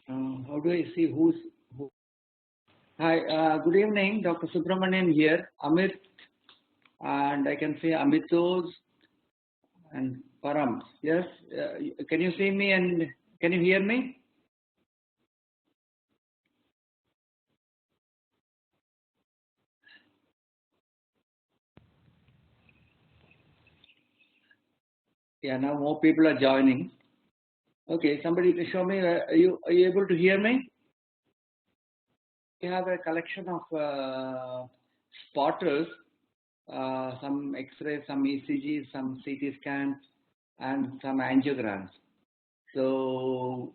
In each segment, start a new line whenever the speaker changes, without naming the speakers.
How do I see who's who? Hi, good evening, Dr. Subramanyam here, Amit, and I can see Amitos and Param. Yes, can you see me and can you hear me? Yeah, now more people are joining. Okay, somebody can show me. Are you able to hear me? We have a collection of spotters, some X-rays, some ECGs, some CT scans, and some angiograms. So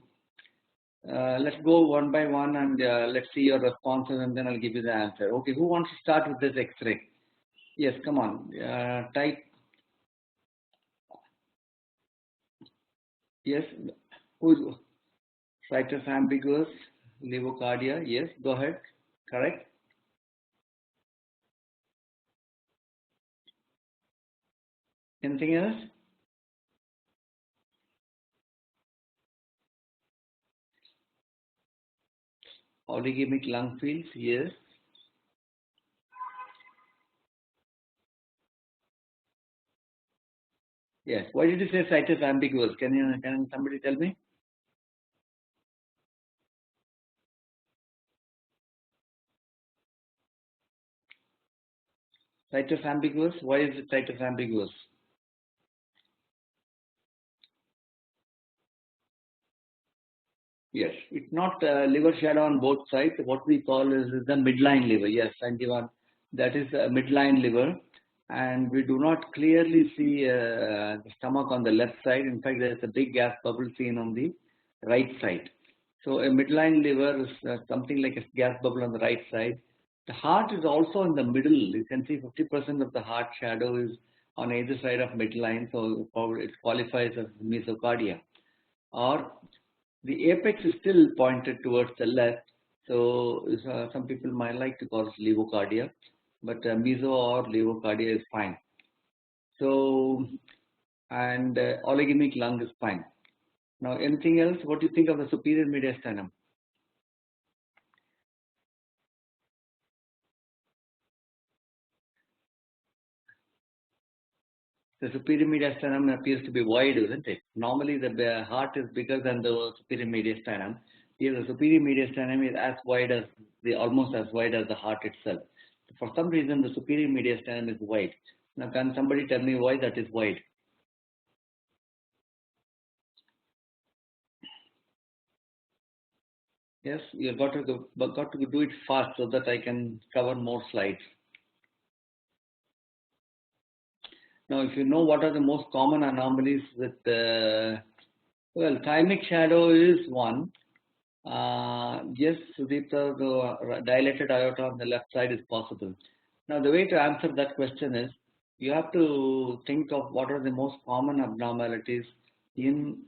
let's go one by one and let's see your responses and then I'll give you the answer. Okay, who wants to start with this X-ray? Yes, come on. Type. Yes. Who's situs ambiguous? Levocardia. Yes, go ahead. Correct. Anything else? Oligemic lung fields. Yes. Yes. Why did you say situs ambiguous? Can somebody tell me? Situs ambiguous. Why is it situs ambiguous? Yes, it's not liver shadow on both sides. What we call is the midline liver. Yes, Sanjivan, that is midline liver, and we do not clearly see the stomach on the left side. In fact, there is a big gas bubble seen on the right side. So a midline liver is something like a gas bubble on the right side. The heart is also in the middle. You can see 50% of the heart shadow is on either side of midline, so it qualifies as mesocardia. Or the apex is still pointed towards the left, so some people might like to call it levocardia, but meso or levocardia is fine. So, and oligemic lung is fine. Now, anything else? What do you think of the superior mediastinum? The superior mediastinum appears to be wide, isn't it? Normally, the heart is bigger than the superior mediastinum. Here, the superior mediastinum is as wide as almost as wide as the heart itself. For some reason, the superior mediastinum is wide. Now, can somebody tell me why that is wide? Yes, you got to do it fast so that I can cover more slides. Now, if you know what are the most common anomalies with, well, thymic shadow is one. Yes, Sudipta, the dilated aorta on the left side is possible. Now, the way to answer that question is you have to think of what are the most common abnormalities in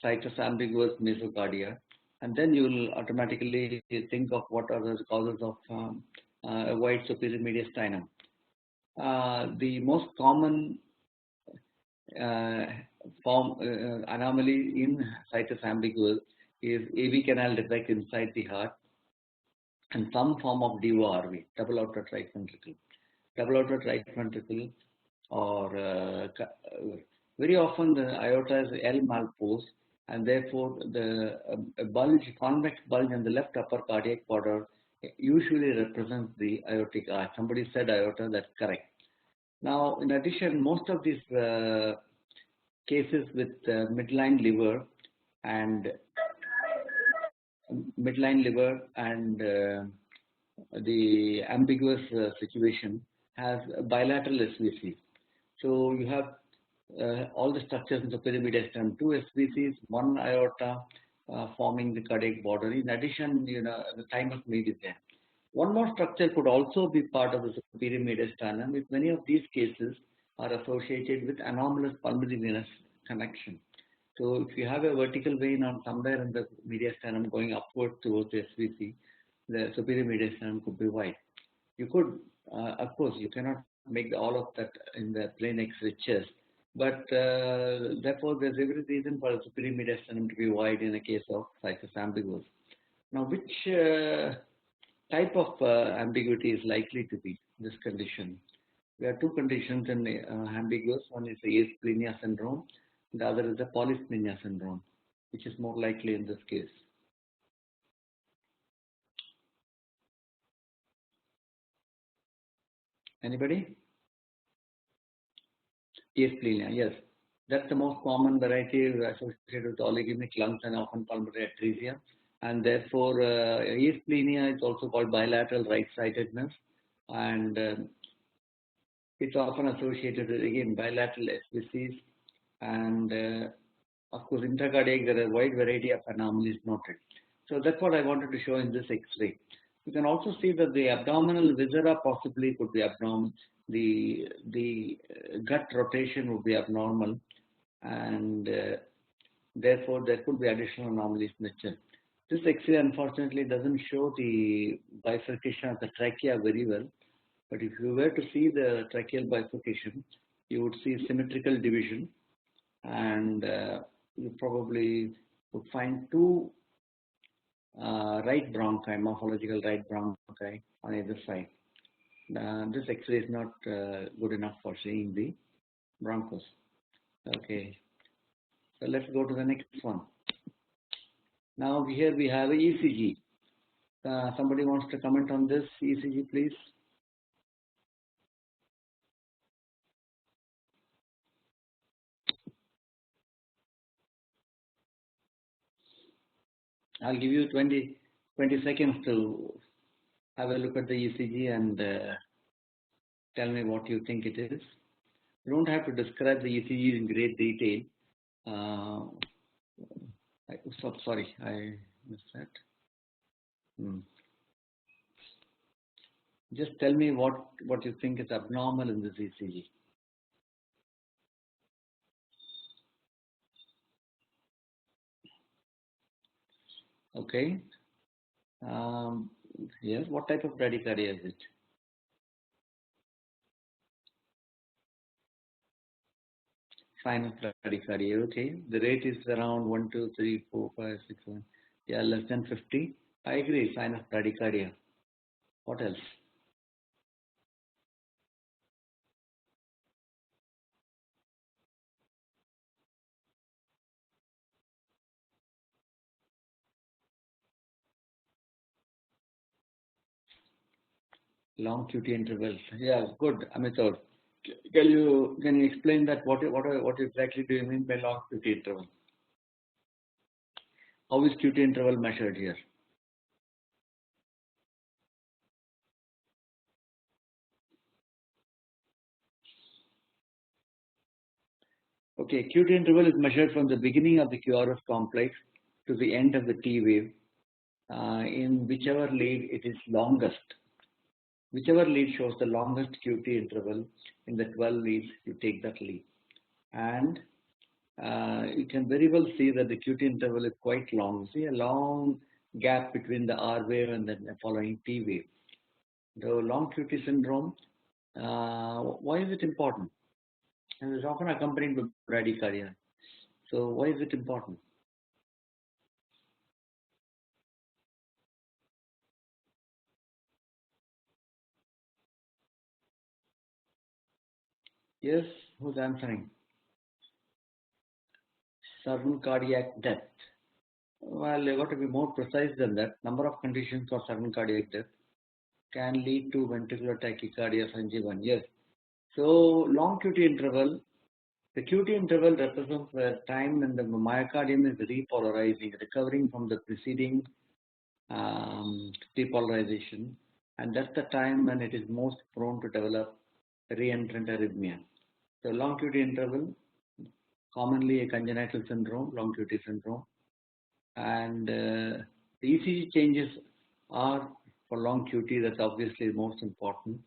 situs ambiguous mesocardia, and then you will automatically think of what are the causes of a wide superior mediastinum. The most common uh, anomaly in situs ambiguous is AV canal defect inside the heart and some form of DORV, double outer right ventricle. Double outer right ventricle, or very often the aorta is L malpose, and therefore the bulge, convex bulge in the left upper cardiac border usually represents the aortic arch. Somebody said aorta, that's correct. Now, in addition, most of these cases with midline liver and the ambiguous situation has bilateral SVCs. So you have all the structures in the pyramidestinum, two SVCs, one aorta forming the cardiac border. In addition, the thymus lead is there. One more structure could also be part of the superior mediastinum, with many of these cases are associated with anomalous pulmonary venous connection. So if you have a vertical vein on somewhere in the mediastinum going upward towards the SVC, the superior mediastinum could be wide. You could, of course, you cannot make all of that in the plain X-ray chest, But therefore, there's every reason for the superior mediastinum to be wide in a case of cyclus ambiguous. Now, which type of ambiguity is likely to be this condition? There are two conditions in ambiguous. One is the asplenia syndrome. The other is the polysplenia syndrome, which is more likely in this case. Anybody? Asplenia, yes. That's the most common variety associated with oligemic lungs and often pulmonary atresia. And therefore, asplenia is also called bilateral right-sidedness. And it's often associated with, again, bilateral SVCs. And of course, intracardiac, there are a wide variety of anomalies noted. So that's what I wanted to show in this X-ray. You can also see that the abdominal viscera possibly could be abnormal. The gut rotation would be abnormal, and therefore there could be additional anomalies in the chest. This X-ray unfortunately doesn't show the bifurcation of the trachea very well, but if you were to see the tracheal bifurcation, you would see symmetrical division, and you probably would find two right bronchi, morphological right bronchi on either side. This X-ray is not good enough for seeing the bronchus. Okay, so let's go to the next one. Now here we have a ECG. Somebody wants to comment on this ECG, please? I'll give you 20 seconds to have a look at the ECG and tell me what you think it is. You don't have to describe the ECG in great detail. Sorry, I missed that. Just tell me what you think is abnormal in this ECG. Okay. Yes, what type of bradycardia is it? Sinus bradycardia, okay. The rate is around 1, 2, 3, 4, 5, 6, 7. Yeah, less than 50. I agree, sinus bradycardia. What else? Long QT intervals. Yeah, good, Amitabh. Can you explain that? What exactly do you mean by long QT interval? How is QT interval measured here? Okay, QT interval is measured from the beginning of the QRS complex to the end of the T wave, in whichever lead it is longest. Whichever lead shows the longest QT interval in the 12 leads, you take that lead. And you can very well see that the QT interval is quite long. You see a long gap between the R wave and the following T wave. The long QT syndrome, why is it important? And it's often accompanied with bradycardia. So why is it important? Yes, who's answering? Sudden cardiac death. Well, you got to be more precise than that. Number of conditions for sudden cardiac death can lead to ventricular tachycardia, Sanjeevan. Yes. So long QT interval. The QT interval represents the time when the myocardium is repolarizing, recovering from the preceding depolarization, and that's the time when it is most prone to develop reentrant arrhythmia. So long QT interval, commonly a congenital syndrome, long QT syndrome, and the ECG changes are for long QT. That's obviously the most important.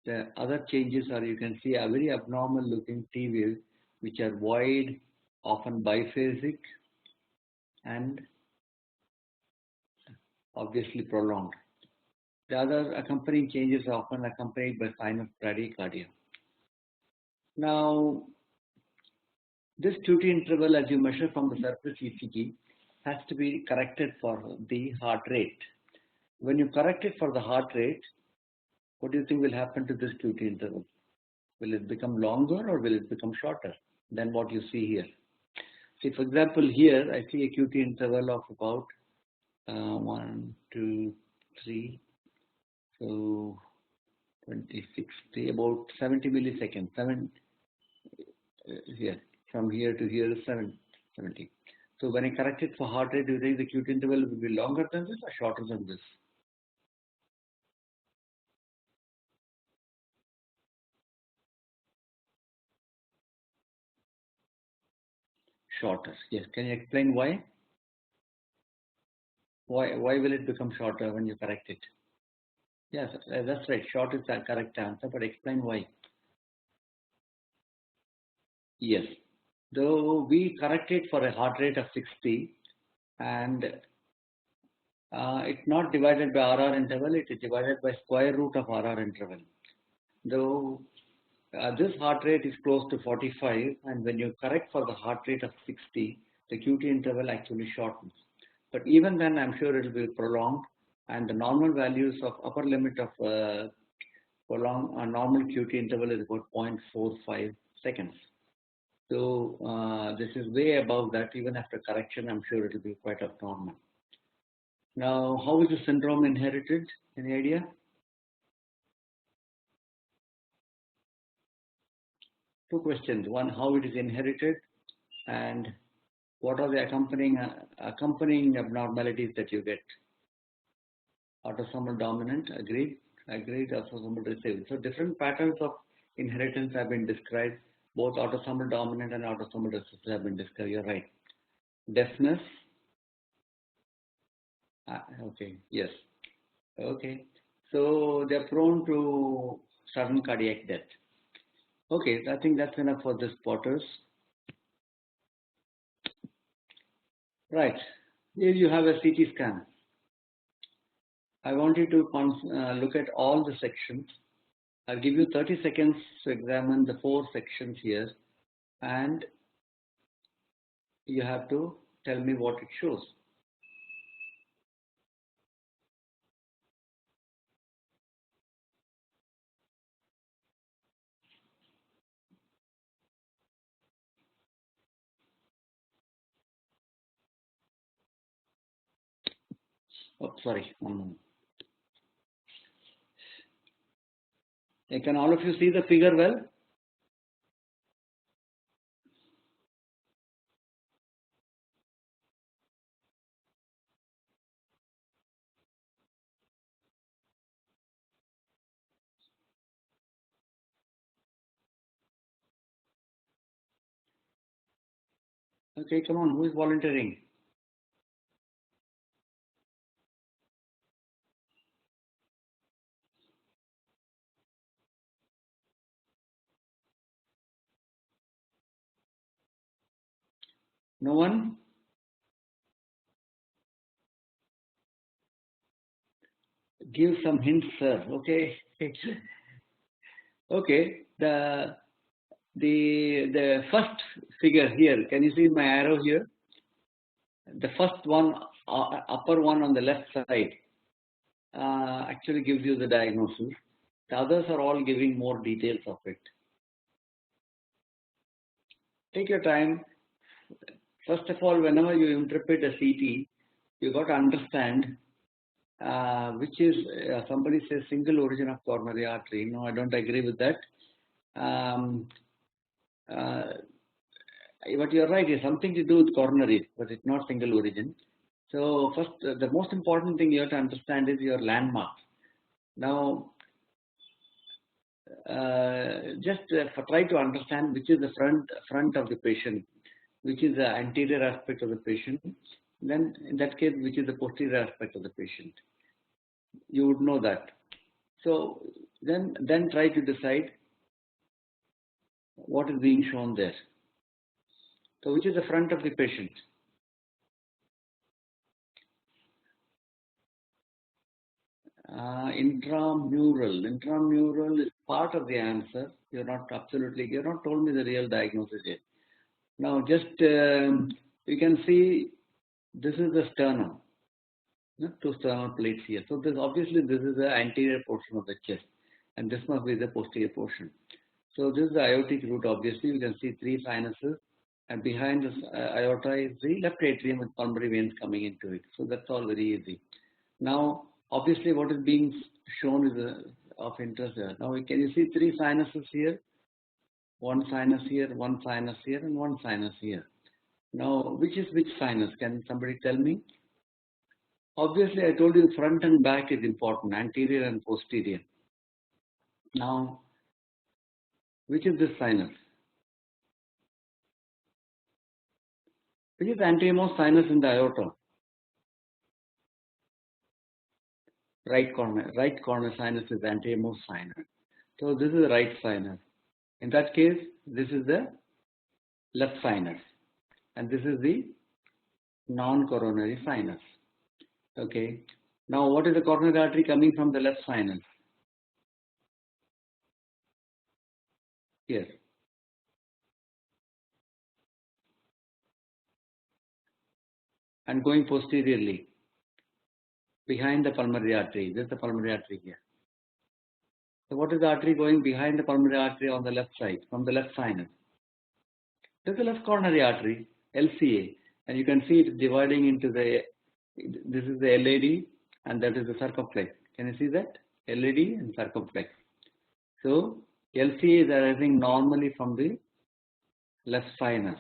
The other changes are, you can see a very abnormal looking T waves, which are wide, often biphasic, and obviously prolonged. The other accompanying changes are often accompanied by sinus bradycardia. Now, This QT interval, as you measure from the surface ECG, has to be corrected for the heart rate. When you correct it for the heart rate, what do you think will happen to this QT interval? Will it become longer or will it become shorter than what you see here? See, for example, here I see a QT interval of about 1, 2, 3, so 20, 60, about 70 milliseconds. Here, from here to here is 70. So when I correct it for heart rate, do you think the QT interval will be longer than this or shorter than this? Shorter. Yes. Can you explain why? Why will it become shorter when you correct it? Yes, that's right. Short is the correct answer, but explain why. Yes. Though we correct it for a heart rate of 60 and it's not divided by RR interval, it is divided by square root of RR interval. Though this heart rate is close to 45 and when you correct for the heart rate of 60, the QT interval actually shortens. But even then, I'm sure it will be prolonged and the normal values of upper limit of normal QT interval is about 0.45 seconds. So this is way above that. Even after correction, I'm sure it will be quite abnormal. Now, how is the syndrome inherited? Any idea? Two questions. One, how it is inherited, and what are the accompanying abnormalities that you get? Autosomal dominant, agreed. Autosomal recessive. So different patterns of inheritance have been described. Both autosomal dominant and autosomal recessive have been described. You're right. Deafness. Okay. Yes. Okay. So they're prone to sudden cardiac death. Okay. I think that's enough for this quarters. Right. Here you have a CT scan. I want you to look at all the sections. I'll give you 30 seconds to examine the 4 sections here, and you have to tell me what it shows. Oh, sorry, 1 moment. Can all of you see the figure well? Okay, come on, who is volunteering? No one? Give some hints, sir. Okay. Okay. The first figure here. Can you see my arrow here? The first one, upper one on the left side, actually gives you the diagnosis. The others are all giving more details of it. Take your time. First of all, whenever you interpret a CT, you got to understand which is, somebody says single origin of coronary artery. No, I don't agree with that. But you're right, it's something to do with coronary, but it's not single origin. So first, the most important thing you have to understand is your landmark. Now, just try to understand which is the front of the patient, which is the anterior aspect of the patient. Then, in that case, which is the posterior aspect of the patient. You would know that. So then try to decide what is being shown there. So which is the front of the patient? Intramural. Intramural is part of the answer. You're not told me the real diagnosis yet. Now just you can see this is the sternum, two sternal plates here. So this obviously this is the anterior portion of the chest, and this must be the posterior portion. So this is the aortic root. Obviously, you can see three sinuses, and behind this aorta is the left atrium with pulmonary veins coming into it. So that's all very easy. Now, obviously, what is being shown is of interest here. Now, can you see three sinuses here? One sinus here, one sinus here, and one sinus here. Now, which is which sinus? Can somebody tell me? Obviously, I told you front and back is important, anterior and posterior. Now, which is this sinus? Which is the anteriormost sinus in the aorta? Right corner sinus is anteriormost sinus. So this is the right sinus. In that case, this is the left sinus, and this is the non-coronary sinus. Okay. Now, what is the coronary artery coming from the left sinus? Here. And going posteriorly, behind the pulmonary artery. This is the pulmonary artery here. So what is the artery going behind the pulmonary artery on the left side, from the left sinus? This is the left coronary artery, LCA. And you can see it dividing into this is the LAD and that is the circumflex. Can you see that? LAD and circumflex. So LCA is arising normally from the left sinus.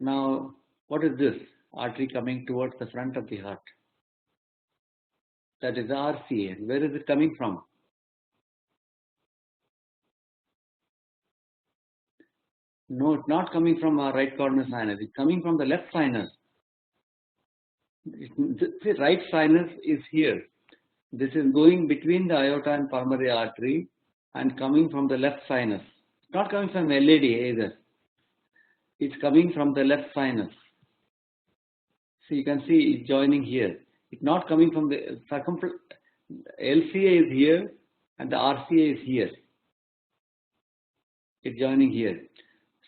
Now, what is this? Artery coming towards the front of the heart. That is the RCA. Where is it coming from? No, it's not coming from our right coronary sinus. It's coming from the left sinus. The right sinus is here. This is going between the aorta and pulmonary artery and coming from the left sinus. It's not coming from LAD either. It's coming from the left sinus. So you can see it's joining here. It's not coming from the circumflex. LCA is here and the RCA is here. It's joining here.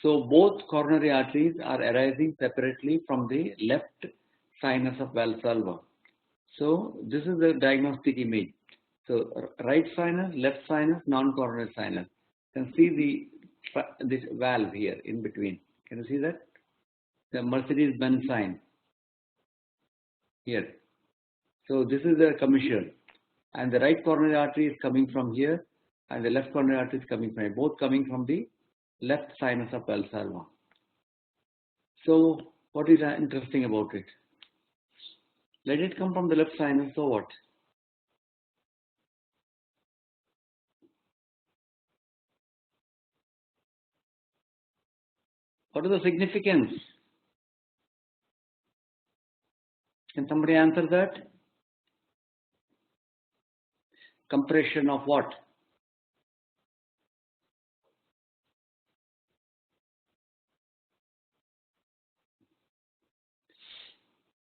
So both coronary arteries are arising separately from the left sinus of Valsalva. So this is the diagnostic image. So right sinus, left sinus, non-coronary sinus. You can see this valve here in between. Can you see that? The Mercedes-Benz sign here. So this is the commissure, and the right coronary artery is coming from here, and the left coronary artery is coming from here. Both coming from the left sinus of Valsalva. So what is interesting about it? Let it come from the left sinus, so what? What is the significance? Can somebody answer that? Compression of what?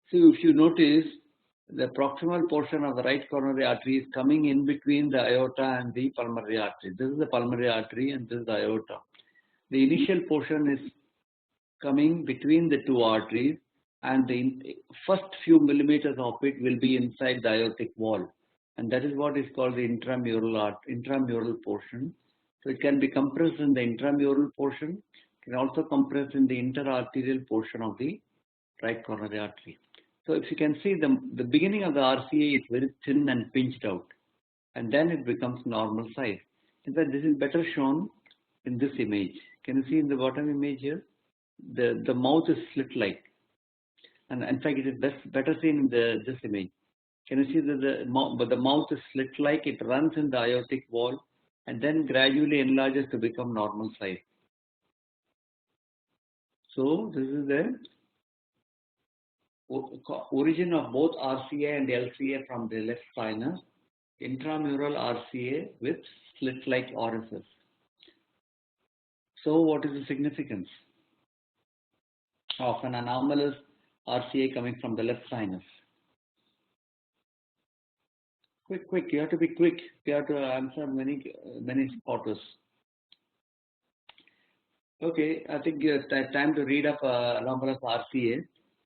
So if you notice, the proximal portion of the right coronary artery is coming in between the aorta and the pulmonary artery. This is the pulmonary artery and this is the aorta. The initial portion is coming between the two arteries, and the first few millimeters of it will be inside the aortic wall, and that is what is called the intramural portion. So it can be compressed in the intramural portion, can also compress in the interarterial portion of the right coronary artery. So if you can see, the beginning of the RCA is very thin and pinched out, and then it becomes normal size. In fact, this is better shown in this image. Can you see in the bottom image here? The mouth is slit-like, and in fact, it is better seen in this image. Can you see that the mouth is slit-like? It runs in the aortic wall, and then gradually enlarges to become normal size. So this is the origin of both RCA and LCA from the left sinus, intramural RCA with slit-like orifice. So what is the significance of an anomalous RCA coming from the left sinus? Quick, you have to be quick. You have to answer many spotters. Okay, I think it's time to read up Anomalous RCA.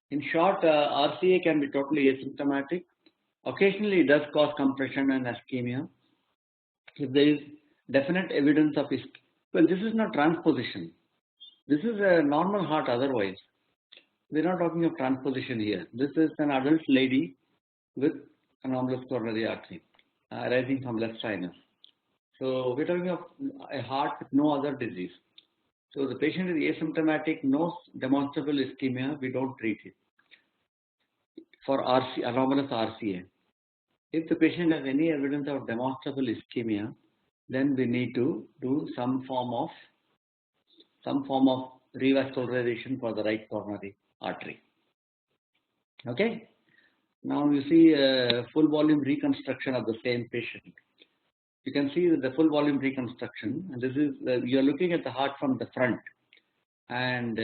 In short, RCA can be totally asymptomatic. Occasionally, it does cause compression and ischemia. If there is definite evidence of well, this is not transposition. This is a normal heart otherwise. We're not talking of transposition here. This is an adult lady with anomalous coronary artery arising from left sinus. So we're talking of a heart with no other disease. So the patient is asymptomatic, no demonstrable ischemia, we don't treat it for anomalous RCA. If the patient has any evidence of demonstrable ischemia, then we need to do some form of revascularization for the right coronary artery. Okay. Now you see a full volume reconstruction of the same patient. You can see the full volume reconstruction, and this is you are looking at the heart from the front, and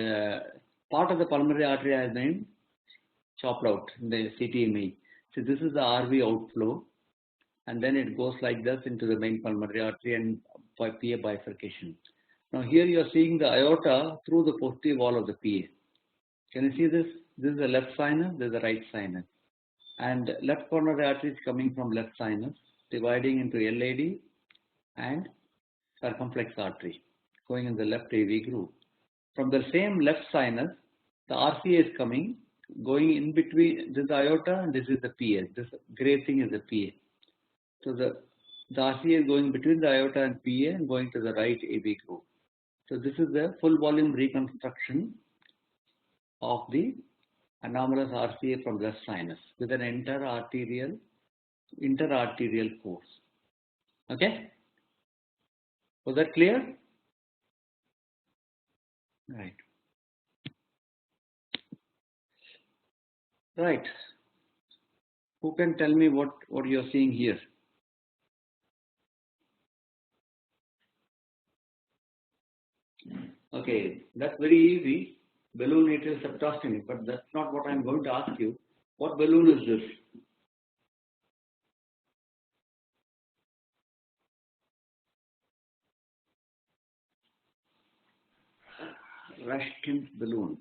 part of the pulmonary artery has been chopped out in the CT image. So this is the RV outflow, and then it goes like this into the main pulmonary artery and PA bifurcation. Now here you are seeing the aorta through the posterior wall of the PA. Can you see this? This is the left sinus, this is the right sinus. And left coronary artery is coming from left sinus, dividing into LAD and circumflex artery, going in the left AV groove. From the same left sinus, the RCA is coming, going in between, this is the aorta and this is the PA. This gray thing is the PA. So the RCA is going between the aorta and PA and going to the right AV groove. So this is the full volume reconstruction of the anomalous RCA from left sinus with an interarterial course. Okay? Was that clear? Right. Right. Who can tell me what you're seeing here? Okay, that's very easy. Balloon atrial septostomy, but that's not what I'm going to ask you. What balloon is this? Rashkin's balloon.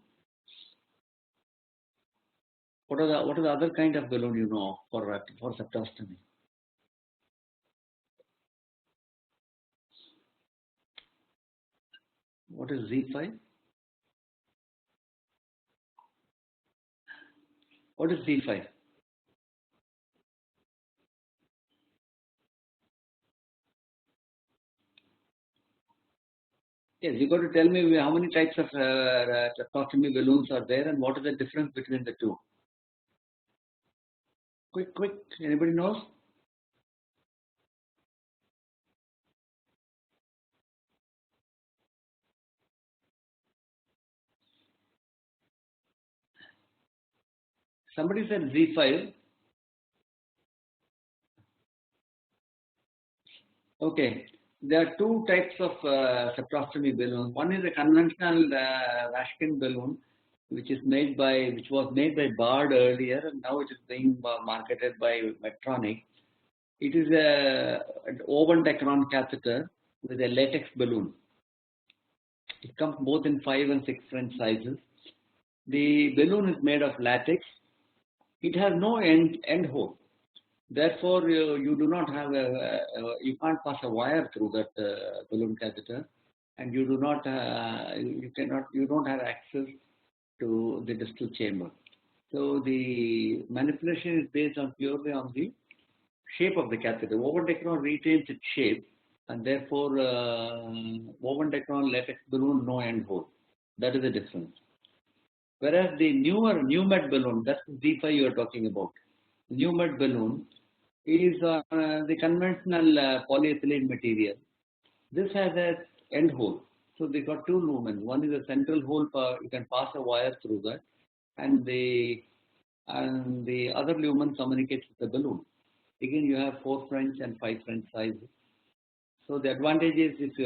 What are the other kind of balloon you know for septostomy? What is Z5? What is Z5? Yes, you got to tell me how many types of septostomy balloons are there and what is the difference between the two. Quick. Anybody knows? Somebody said Z5. Okay. There are two types of septostomy balloon. One is a conventional Rashkin balloon, which was made by Bard earlier, and now it is being marketed by Medtronic. It is an oven Dacron catheter with a latex balloon. It comes both in 5 and 6 French sizes. The balloon is made of latex. It has no end hole. Therefore, you do not have you can't pass a wire through that balloon catheter, and you don't have access to the distal chamber. So the manipulation is based purely on the shape of the catheter. Oven Dacron retains its shape, and therefore oven Dacron latex balloon no end hole. That is the difference. Whereas the newer Med balloon, that's the Z5 you are talking about. New Med balloon is the conventional polyethylene material. This has an end hole. So they got two lumens. One is a central hole, you can pass a wire through that, and the other lumen communicates with the balloon. Again, you have 4 French and 5 French sizes. So the advantage is if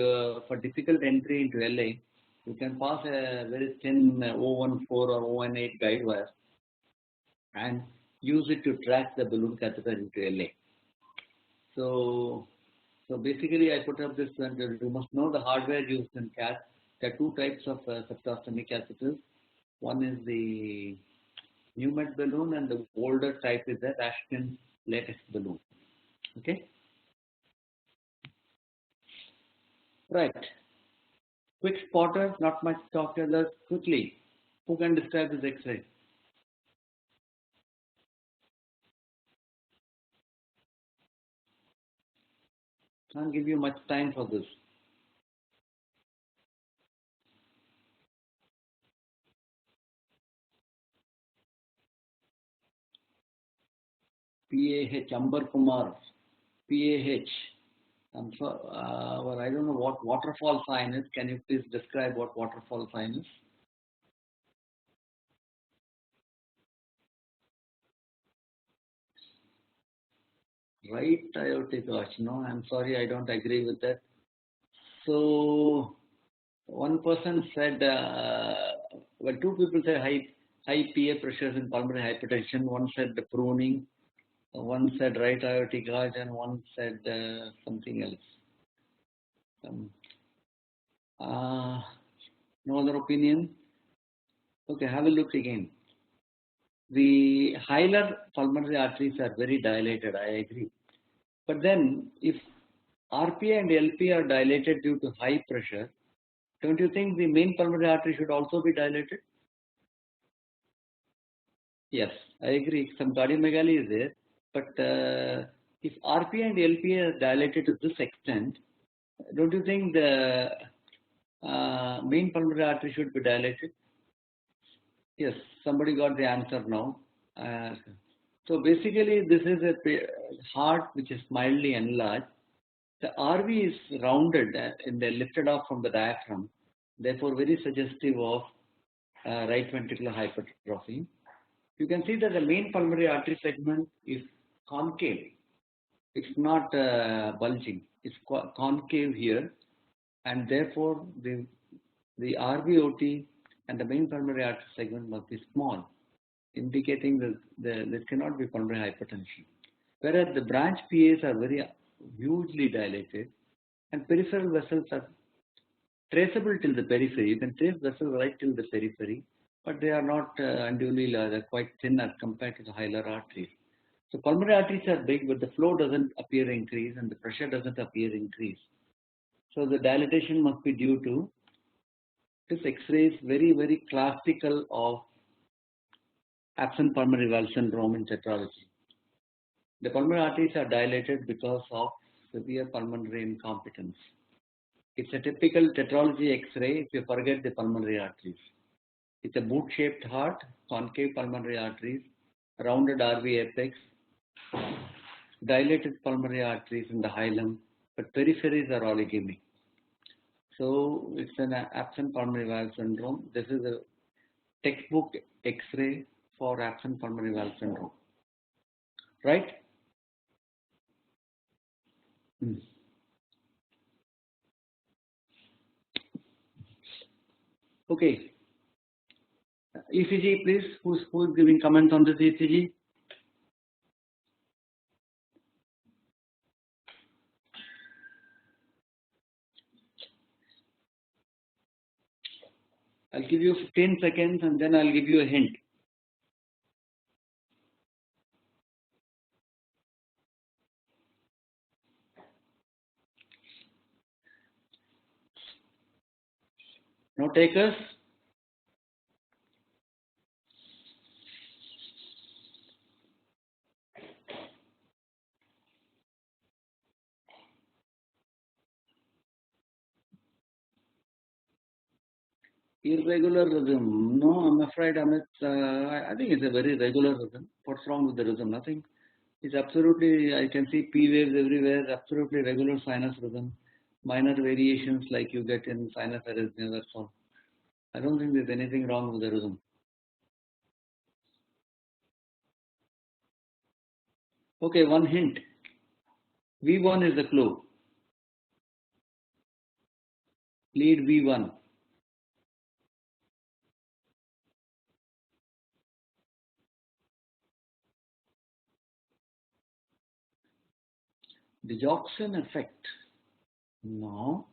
for difficult entry into LA, you can pass a very thin 014 or 018 guide wire and use it to track the balloon catheter into LA. So basically I put up this, and you must know the hardware used in CAT. There are two types of septostomy catheters. One is the pneumat balloon, and the older type is the Rashkin latex balloon. Okay? Right. Quick spotter, not much talk others. Quickly, who can describe this X-ray? Can't give you much time for this. PAH, Ambar Kumar. PAH. I'm sorry, well, I don't know what waterfall sign is. Can you please describe what waterfall sign is? Right aortic arch. No, I'm sorry, I don't agree with that. So, one person said, well, two people said high PA pressures in pulmonary hypertension. One said the pruning, one said right aortic arch, and one said something else. No other opinion? Okay, have a look again. The hilar pulmonary arteries are very dilated, I agree. But then, if RPA and LP are dilated due to high pressure, don't you think the main pulmonary artery should also be dilated? Yes, I agree. Some cardiomegaly is there. But if RPA and LP are dilated to this extent, don't you think the main pulmonary artery should be dilated? Yes, somebody got the answer now. So basically, this is a heart which is mildly enlarged. The RV is rounded and lifted off from the diaphragm, therefore very suggestive of right ventricular hypertrophy. You can see that the main pulmonary artery segment is concave. It's not bulging. It's concave here, and therefore the RVOT and the main pulmonary artery segment must be small, indicating that there cannot be pulmonary hypertension. Whereas the branch PAs are very hugely dilated, and peripheral vessels are traceable till the periphery. You can trace vessels right till the periphery, but they are not unduly large. They're quite thin as compared to the hilar arteries. So pulmonary arteries are big, but the flow doesn't appear increase and the pressure doesn't appear increase. So the dilatation must be due to this X-ray is very, very classical of absent pulmonary valve syndrome in tetralogy. The pulmonary arteries are dilated because of severe pulmonary incompetence. It's a typical tetralogy X-ray if you forget the pulmonary arteries. It's a boot-shaped heart, concave pulmonary arteries, rounded RV apex, dilated pulmonary arteries in the hilum, but peripheries are oligemic. So it's an absent pulmonary valve syndrome. This is a textbook X-ray for absent pulmonary valve syndrome. Right? Okay. ECG, please. Who's giving comments on this ECG? I'll give you 15 seconds and then I'll give you a hint. No takers? Irregular rhythm. No, I'm afraid Amit. I think it's a very regular rhythm. What's wrong with the rhythm? Nothing. It's absolutely, I can see P waves everywhere, absolutely regular sinus rhythm. Minor variations like you get in sinus arrhythmia, that's all. I don't think there's anything wrong with the rhythm. Okay, one hint. V1 is the clue. Lead V1. Digoxin effect. No.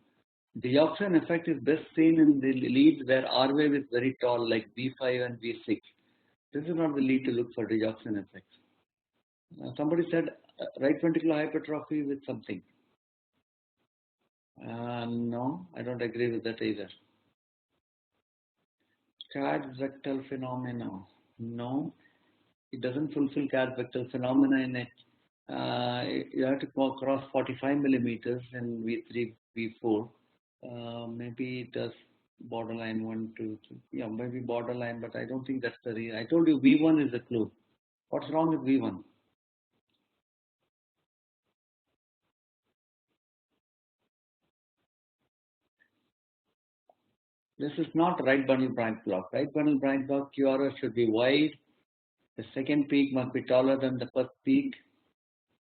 Digoxin effect is best seen in the leads where R wave is very tall, like V5 and V6. This is not the lead to look for digoxin effects. Somebody said right ventricular hypertrophy with something. No, I don't agree with that either. Card-vectal phenomena. No, it doesn't fulfill card-vectal phenomena in it. You have to cross 45 millimeters in V3, V4. Maybe it does borderline 1, 2, 3. Yeah, maybe borderline, but I don't think that's the reason. I told you V1 is the clue. What's wrong with V1? This is not right bundle branch block. Right bundle branch block QRS should be wide. The second peak must be taller than the first peak.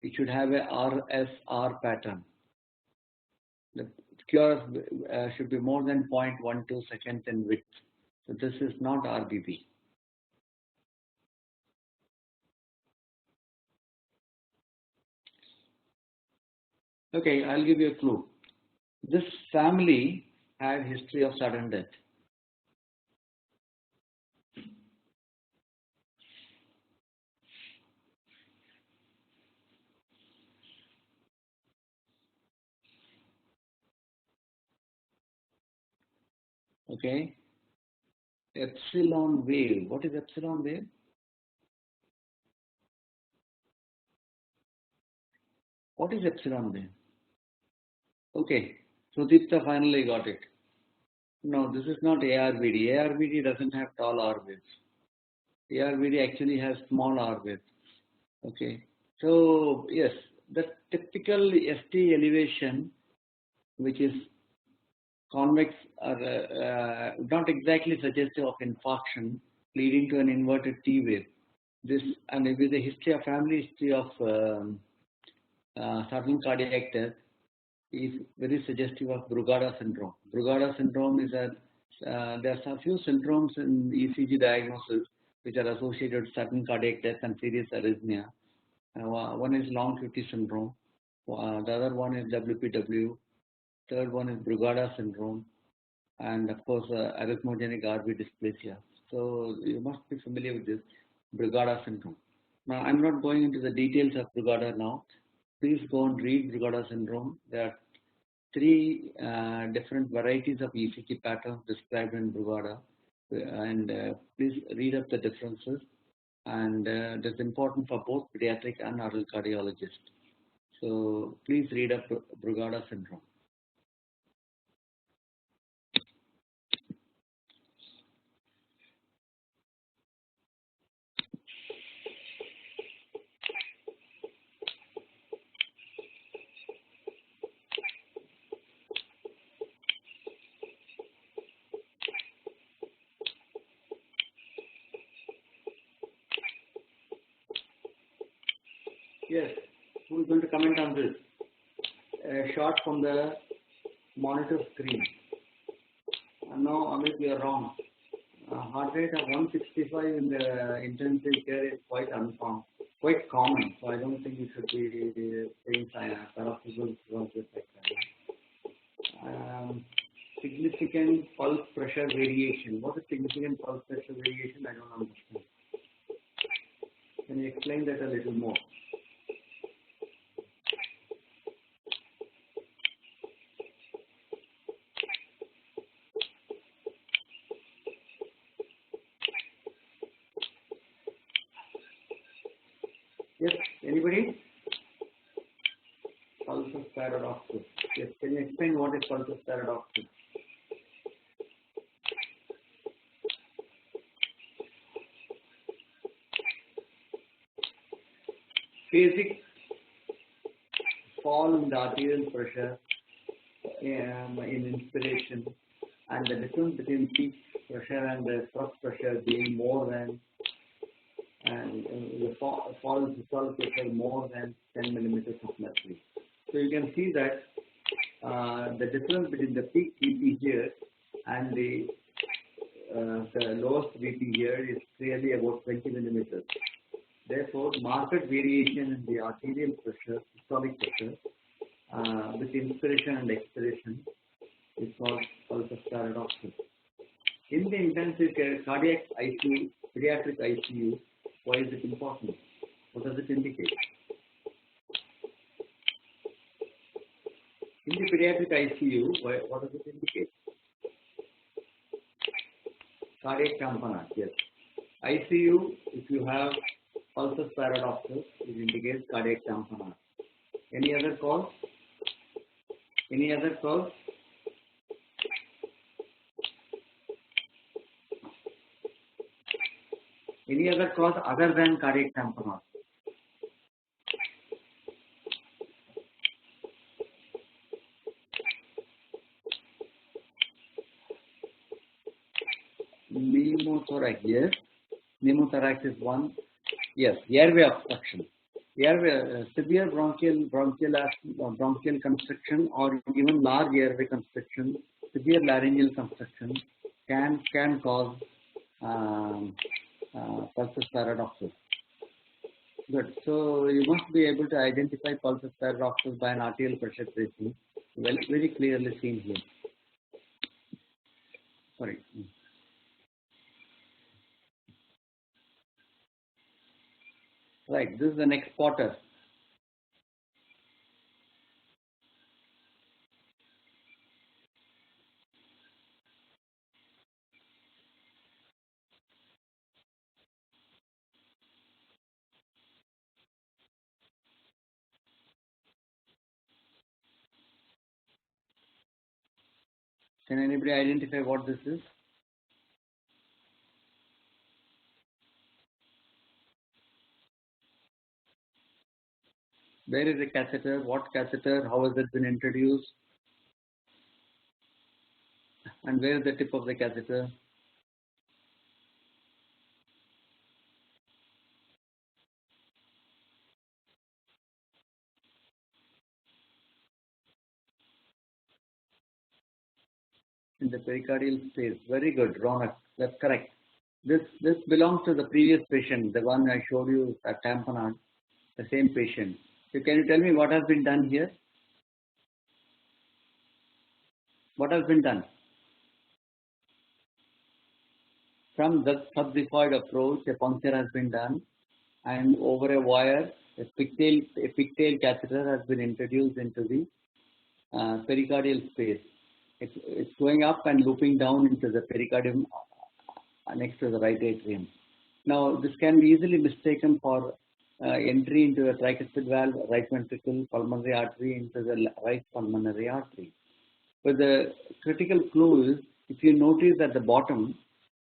It should have a RSR pattern. The QRS should be more than 0.12 seconds in width. So this is not RBB. Okay, I'll give you a clue. This family had history of sudden death. Okay. Epsilon wave. What is epsilon wave? What is epsilon wave? Okay. So Deepta finally got it. No, this is not ARVD. ARVD doesn't have tall R waves. ARVD actually has small R waves. Okay. So yes, the typical ST elevation, which is convex, or not exactly suggestive of infarction, leading to an inverted T wave. This, and with a history of family history of sudden cardiac death, is very suggestive of Brugada syndrome. Brugada syndrome is a there are a few syndromes in ECG diagnosis which are associated with sudden cardiac death and serious arrhythmia. One is long QT syndrome. The other one is WPW. Third one is Brugada syndrome, and of course arrhythmogenic RV dysplasia. So you must be familiar with this Brugada syndrome. Now I'm not going into the details of Brugada now. Please go and read Brugada syndrome. There are three different varieties of ECG patterns described in Brugada, and please read up the differences. And that's important for both pediatric and adult cardiologists. So please read up Brugada syndrome. Yes, who is going to comment on this? A shot from the monitor screen. No, Amit, you are wrong. Heart rate of 165 in the intensive care is quite uncommon, quite common. So I don't think it should be saying paroxysmal bronchitis like that. Significant pulse pressure variation. What is significant pulse pressure variation? I don't understand. Can you explain that a little more? Yes, anybody? Pulsus paradoxus. Yes, can you explain what is Pulsus paradoxus? Basic fall in the arterial pressure in inspiration, and the difference between peak pressure and the thrust pressure being more than, and the fall in systolic pressure more than 10 millimeters of mercury. So you can see that the difference between the peak VP here and the lowest VP here is clearly about 20 millimeters. Therefore, marked variation in the arterial pressure, systolic pressure, with inspiration and expiration is called pulsus paradoxus. In the intensive care cardiac ICU, pediatric ICU, why is it important? What does it indicate? In the pediatric ICU, what does it indicate? Cardiac tamponade, yes. ICU, if you have pulsus paradoxus, it indicates cardiac tamponade. Any other cause? Any other cause? Any other cause other than cardiac tamponade? Pneumothorax, yes. Pneumothorax is one. Yes, airway obstruction. Airway, severe bronchial constriction or even large airway constriction, severe laryngeal constriction can cause pulsus paradoxus. Good. So you must be able to identify pulsus paradoxus by an arterial pressure tracing. Well, very clearly seen here. Sorry. Right. This is the next quarter. Can anybody identify what this is? Where is the catheter? What catheter? How has it been introduced? And where is the tip of the catheter? In the pericardial space. Very good, Ronak. That's correct. This belongs to the previous patient, the one I showed you at tamponade, the same patient. So can you tell me what has been done here? What has been done? From the subxiphoid approach, a puncture has been done, and over a wire, a pigtail catheter has been introduced into the pericardial space. It's going up and looping down into the pericardium next to the right atrium. Now, this can be easily mistaken for entry into the tricuspid valve, right ventricle, pulmonary artery, into the right pulmonary artery. But the critical clue is, if you notice at the bottom,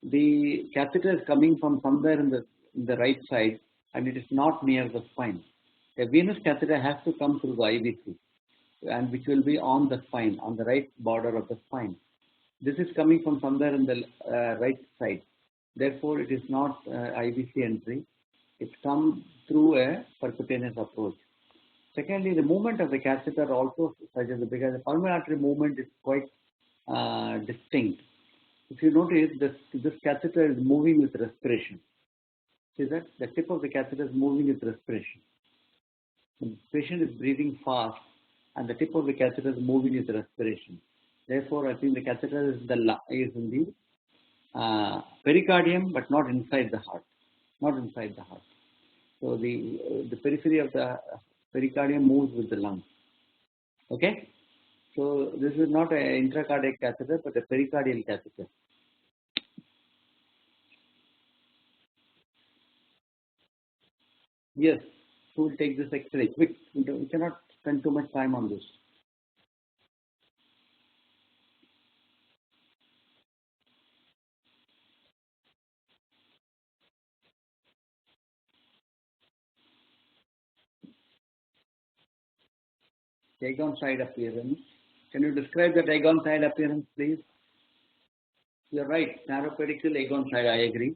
the catheter is coming from somewhere in the right side, and it is not near the spine. A venous catheter has to come through the IVC, and which will be on the spine, on the right border of the spine. This is coming from somewhere in the right side. Therefore, it is not IVC entry. It comes through a percutaneous approach. Secondly, the movement of the catheter also suggests, because the pulmonary artery movement is quite distinct. If you notice, this catheter is moving with respiration. See that? The tip of the catheter is moving with respiration. The patient is breathing fast, and the tip of the catheter is moving with respiration. Therefore, I think the catheter is in the pericardium, but not inside the heart. Not inside the heart. So the periphery of the pericardium moves with the lungs. Okay? So this is not an intracardiac catheter, but a pericardial catheter. Yes, who will take this X-ray? Quick, we cannot spend too much time on this. Agon side appearance. Can you describe the agon side appearance, please? You're right, narrow pedicle, agon side, I agree.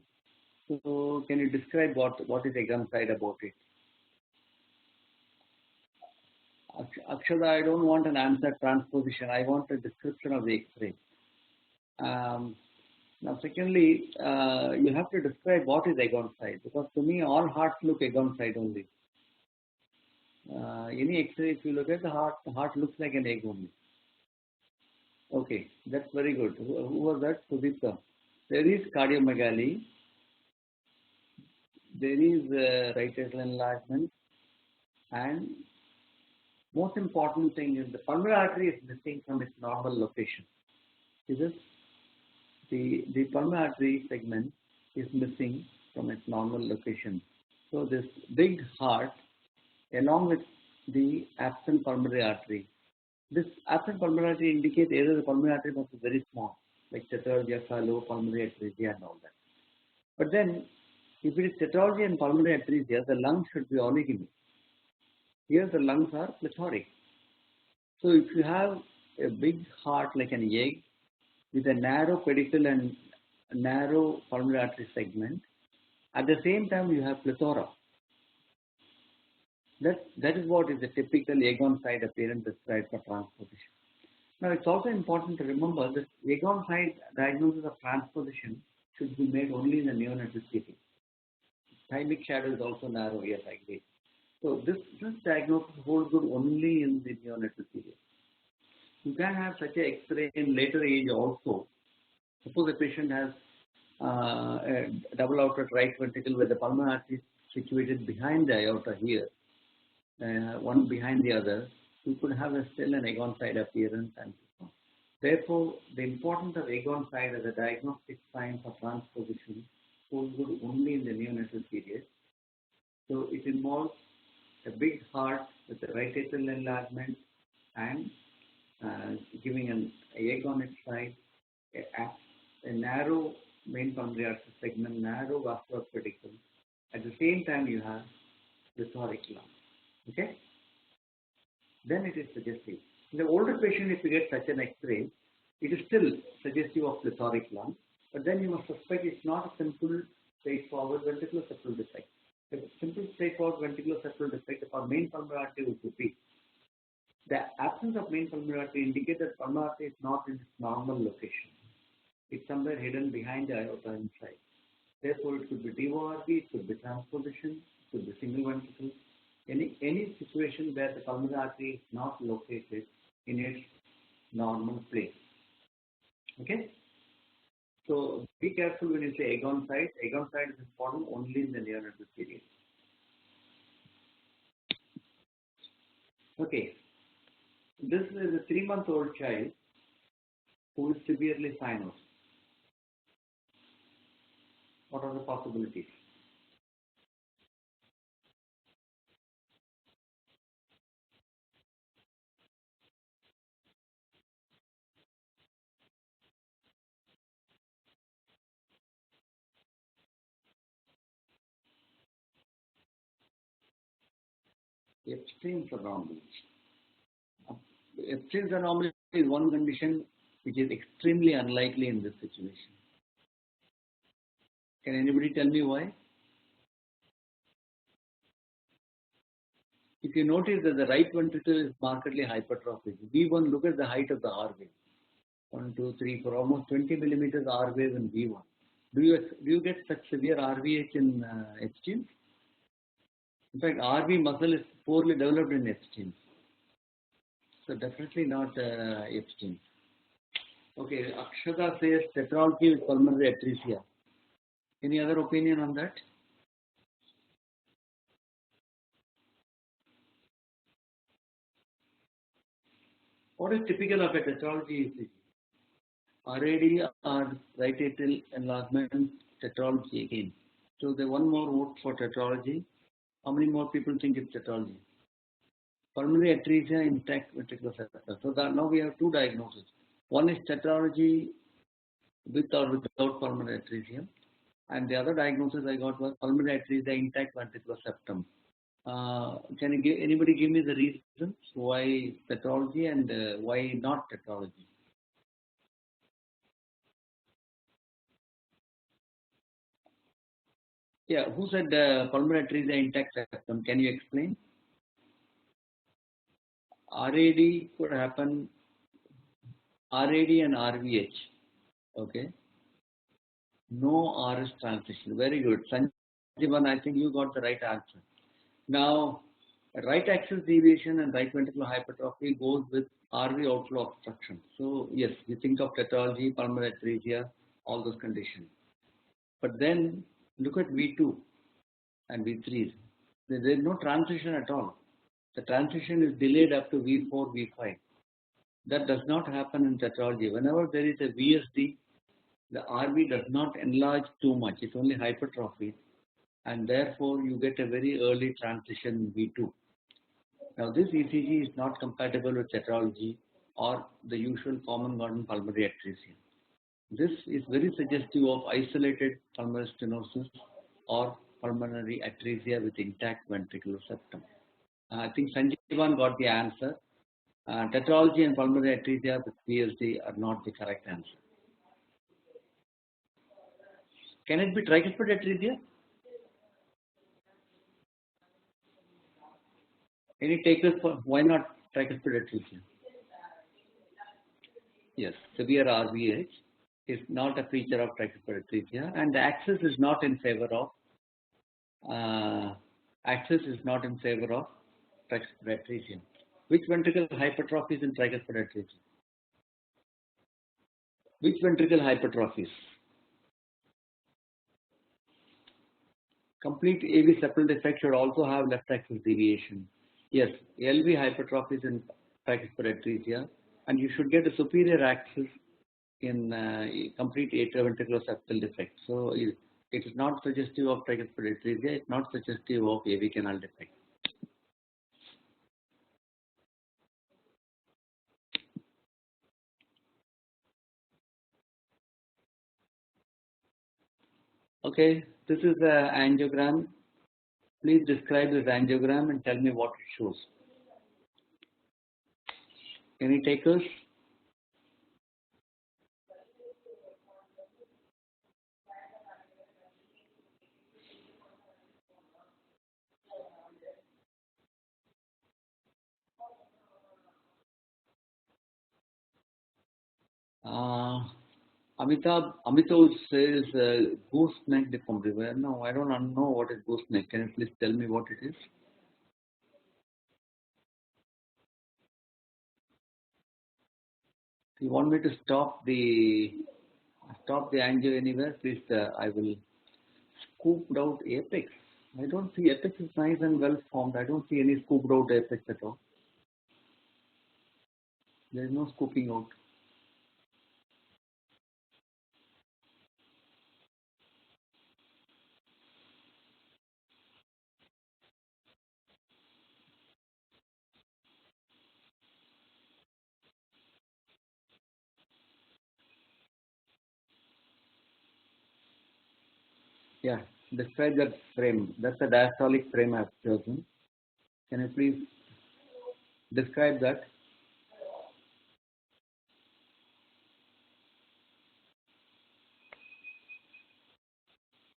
So can you describe what is agon side about it? Akshada, I don't want an answer transposition. I want a description of the X-ray. Now, secondly, you have to describe what is agon side, because to me, all hearts look agon side only. Any X-ray, if you look at the heart looks like an egg only. Okay, that's very good. Who was that? Sudipta. There is cardiomegaly, there is right atrial enlargement, and most important thing is the pulmonary artery is missing from its normal location. Is this the pulmonary artery segment is missing from its normal location. So this big heart, along with the absent pulmonary artery, this absent pulmonary artery indicates either the pulmonary artery must be very small, like tetralogy, low pulmonary atresia and all that. But then, if it is tetralogy and pulmonary atresia, the lungs should be oligamy. Here the lungs are plethoric. So if you have a big heart like an egg with a narrow pedicle and narrow pulmonary artery segment, at the same time you have plethora. That is what is the typical egg-on-side appearance described for transposition. Now it's also important to remember that egg-on-side diagnosis of transposition should be made only in the neonatal period. Thymic shadow is also narrow, yes, I agree. So this diagnosis holds good only in the neonatal period. You can have such a X-ray in later age also. Suppose a patient has a double outlet right ventricle where the pulmonary artery is situated behind the aorta here, one behind the other. You could have still an egg-on-side appearance and so on. Therefore, the importance of egg-on-side as a diagnostic sign for transposition holds good only in the neonatal period. So it involves a big heart with a right atrial enlargement and giving an egg on its side, a narrow main pulmonary artery segment, narrow vascular pedicle. At the same time, you have plethoric lung. Okay? Then it is suggestive. In the older patient, if you get such an X-ray, it is still suggestive of plethoric lung, but then you must suspect it's not a simple, straightforward ventricular septal defect. If it's simple, straightforward ventricular septal defect, if our main pulmonary artery would repeat. The absence of main pulmonary artery indicates that pulmonary artery is not in its normal location. It's somewhere hidden behind the aorta inside. Therefore, it could be DORB, it could be transposition, it could be single ventricle. Any situation where the pulmonary artery is not located in its normal place. Okay? So be careful when you say egg on side. Egg on side is important only in the neonatal period. Okay. This is a 3-month-old child who is severely cyanosis. What are the possibilities? Epstein's anomaly. Epstein's anomaly is one condition which is extremely unlikely in this situation. Can anybody tell me why? If you notice that the right ventricle is markedly hypertrophic, V1, look at the height of the R wave. 1, 2, 3, 4, almost 20 millimeters R wave in V1. Do you get such severe RVH in Epstein's? In fact, RV muscle is poorly developed in Epstein's. So definitely not Epstein's. Okay, Akshata says tetralogy with pulmonary atresia. Any other opinion on that? What is typical of a tetralogy ECG? RAD or right atrial enlargement tetralogy again. So the one more vote for tetralogy. How many more people think it's tetralogy? Pulmonary atresia, intact ventricular septum. So that now we have two diagnoses. One is tetralogy with or without pulmonary atresia, and the other diagnosis I got was pulmonary atresia, intact ventricular septum. Can anybody give me the reasons why tetralogy and why not tetralogy? Yeah, who said pulmonary atresia, intact septum? Can you explain? RAD could happen, RAD and RVH. Okay. No RS transition. Very good. Sanjivan, I think you got the right answer. Now, right axis deviation and right ventricular hypertrophy goes with RV outflow obstruction. So yes, we think of tetralogy, pulmonary atresia, all those conditions. But then look at V2 and V3. There is no transition at all. The transition is delayed up to V4, V5. That does not happen in tetralogy. Whenever there is a VSD, the RV does not enlarge too much. It's only hypertrophy. And therefore, you get a very early transition in V2. Now, this ECG is not compatible with tetralogy or the usual common garden pulmonary atresia. This is very suggestive of isolated pulmonary stenosis or pulmonary atresia with intact ventricular septum. I think Sanjeevan got the answer. Tetralogy and pulmonary atresia with VSD are not the correct answer. Can it be tricuspid atresia? Any takers for why not tricuspid atresia? Yes, severe RVH is not a feature of tricuspid atresia, and the axis is not in favor of tricuspid atresia. Which ventricle hypertrophies in tricuspid atresia? Which ventricle hypertrophies? Complete AV septal defect should also have left axis deviation. Yes, LV hypertrophies in tricuspid atresia, and you should get a superior axis in complete atrioventricular septal defect. So it is not suggestive of tricuspid atresia. It's not suggestive of AV canal defect. Okay, this is the angiogram. Please describe this angiogram and tell me what it shows. Any takers? Amitabh says goose neck deformity. Well, no, I don't know what is goose neck. Can you please tell me what it is? If you want me to stop the angio anywhere, please. I will scooped out apex. I don't see apex is nice and well formed. I don't see any scooped out apex at all. There is no scooping out. Yeah, describe that frame. That's a diastolic frame I've chosen. Can you please describe that?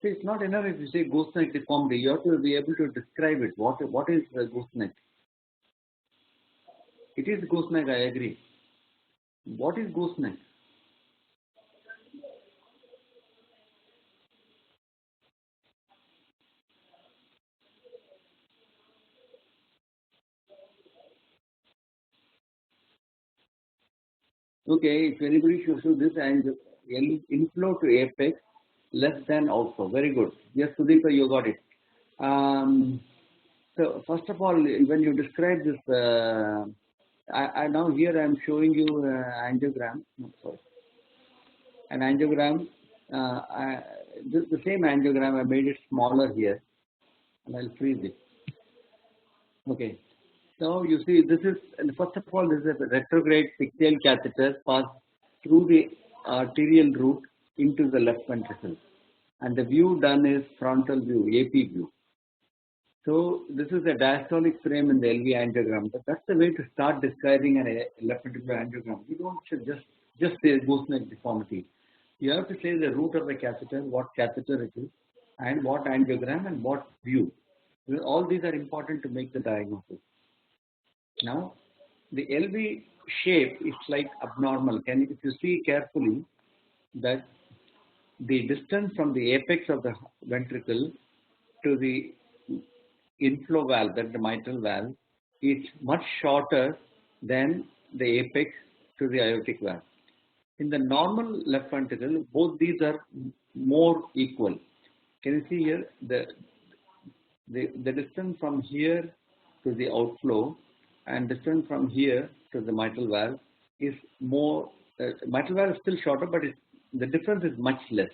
See, it's not enough if you say gooseneck deformity. You have to be able to describe it. What is gooseneck? It is gooseneck, I agree. What is gooseneck? Okay, if anybody shows you this angle, inflow to apex less than outflow. Very good. Yes, Sudeepa, you got it. So first of all, when you describe this, I now here I am showing you angiogram. No, sorry, an angiogram. The same angiogram. I made it smaller here, and I'll freeze it. Okay. So you see, this is first of all, this is a retrograde pictorial catheter passed through the arterial route into the left ventricle, and the view done is frontal view, AP view. So this is a diastolic frame in the LV angiogram. But that's the way to start describing a left ventricular angiogram. You don't just say gooseneck deformity. You have to say the route of the catheter, what catheter it is, and what angiogram and what view. All these are important to make the diagnosis. Now, the LV shape is like abnormal. If you see carefully that the distance from the apex of the ventricle to the inflow valve, that the mitral valve, is much shorter than the apex to the aortic valve. In the normal left ventricle, both these are more equal. Can you see here the distance from here to the outflow and distance from here to the mitral valve is more. Mitral valve is still shorter, but the difference is much less.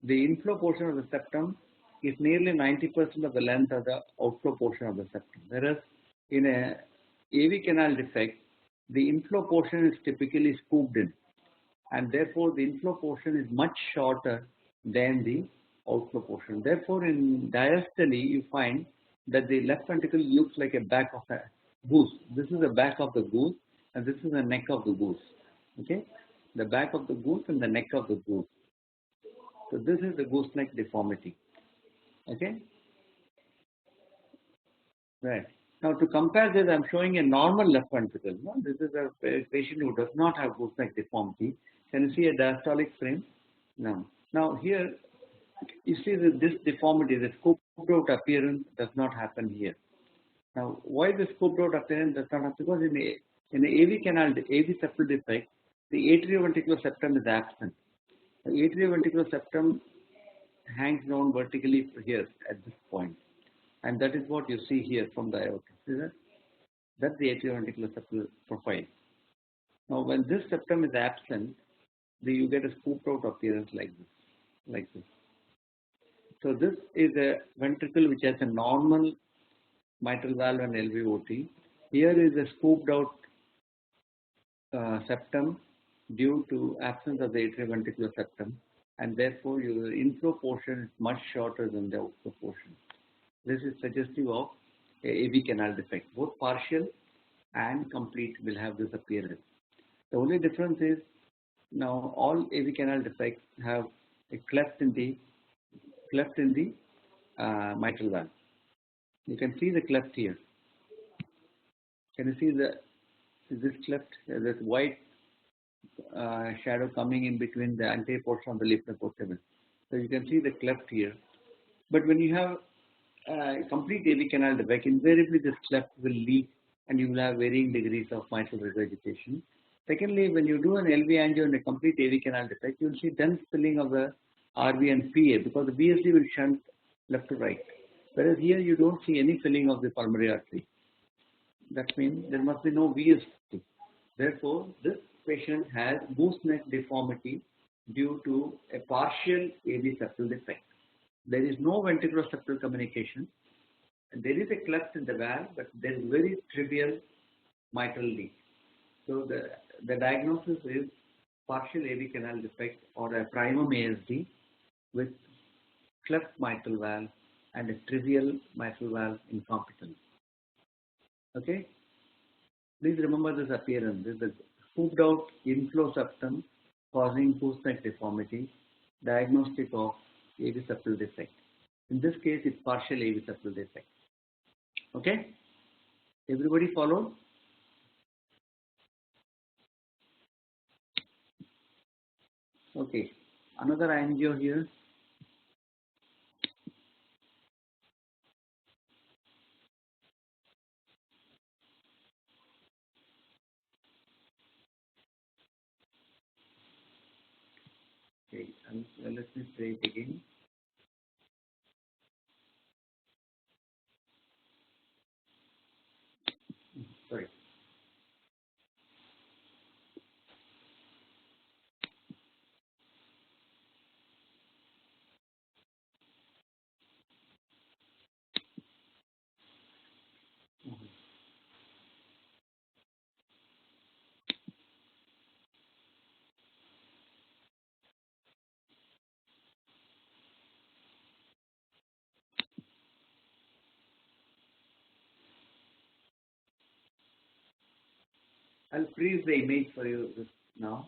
The inflow portion of the septum is nearly 90% of the length of the outflow portion of the septum. Whereas in a AV canal defect, the inflow portion is typically scooped in, and therefore the inflow portion is much shorter than the outflow portion. Therefore, in diastole, you find that the left ventricle looks like a back of a goose. This is the back of the goose, and this is the neck of the goose. Okay, the back of the goose and the neck of the goose. So this is the goose neck deformity. Okay, right. Now to compare this, I am showing a normal left ventricle. No? This is a patient who does not have goose neck deformity. Can you see a diastolic frame? No. Now here, you see that this deformity, the scooped out appearance does not happen here. Now, why the scooped out appearance does not happen? Because in the AV canal, the AV septal defect, the atrioventricular septum is absent. The atrioventricular septum hangs down vertically here at this point. And that is what you see here from the aorta. See that? That's the atrioventricular septal profile. Now, when this septum is absent, you get a scooped out appearance like this. So this is a ventricle which has a normal mitral valve and LVOT. Here is a scooped out septum due to absence of the atrioventricular septum, and therefore your inflow portion is much shorter than the outflow portion. This is suggestive of a AV canal defect. Both partial and complete will have this appearance. The only difference is now all AV canal defects have a cleft in the mitral valve. You can see the cleft here. Can you see this cleft? This white shadow coming in between the anterior portion of the left and posterior. So you can see the cleft here. But when you have complete AV canal defect, invariably this cleft will leak and you will have varying degrees of mitral regurgitation. Secondly, when you do an LV angio and a complete AV canal defect, you will see dense filling of the RV and PA because the VSD will shunt left to right. Whereas here you don't see any filling of the pulmonary artery. That means there must be no VSD. Therefore, this patient has goose neck deformity due to a partial AV septal defect. There is no ventricular septal communication. There is a cleft in the valve, but there is very trivial mitral leak. So the diagnosis is partial AV canal defect or a primum ASD with cleft mitral valve and a trivial mitral valve incompetence. Okay? Please remember this appearance. This is scooped out inflow septum causing goose neck deformity, diagnostic of AV septal defect. In this case, it's partial AV septal defect. Okay? Everybody follow? Okay. Another angio here. Okay, and let me say it again. Sorry. I'll freeze the image for you now.